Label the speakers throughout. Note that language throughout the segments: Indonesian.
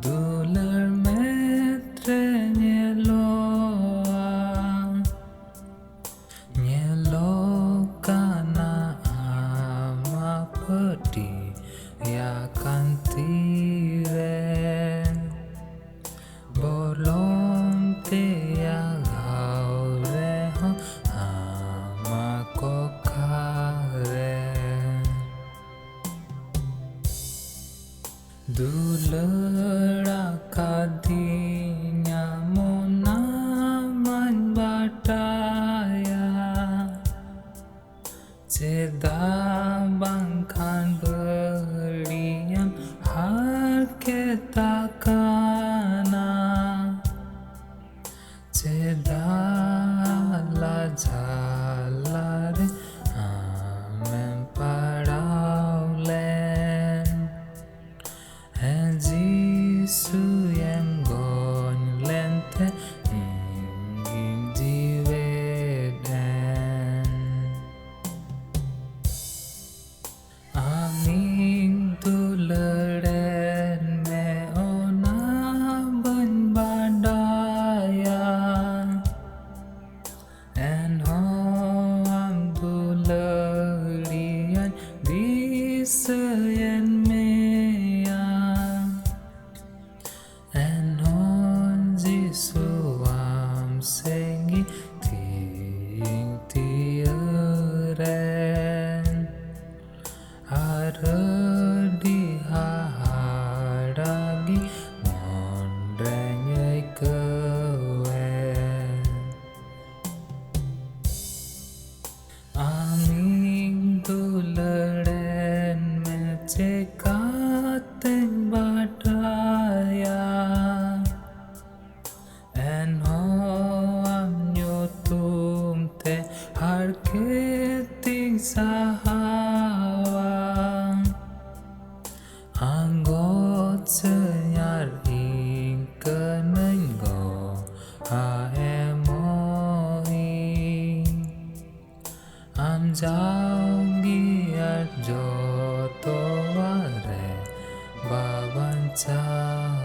Speaker 1: Dular metre nyelo kana ama pedi ya kantire bolong te ya gaure ama kokare Dulera kadinya monaman bataya Cedabangkan berian harketa kana Cedala jalare amen paraulen Jisu yang gon lente ingin diweden Aming tuleren me ona ben badaya En ho am tulerian diseyen Suam sengi ting tiaren Ada di haragi mondrenyai kewen Aming tuleren mecekaten badaya En ho am nyotum te harketing sahawang Anggot senyar ing kenenggo haemoi Am jaugiat joto ware babancawi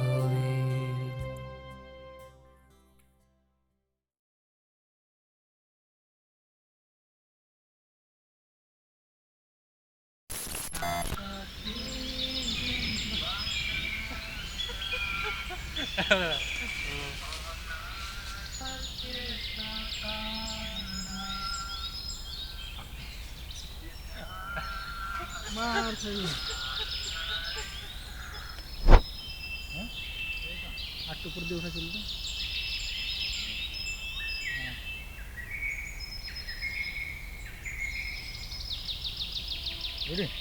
Speaker 2: Mar sih. Atau pergi usah cilik. Udah.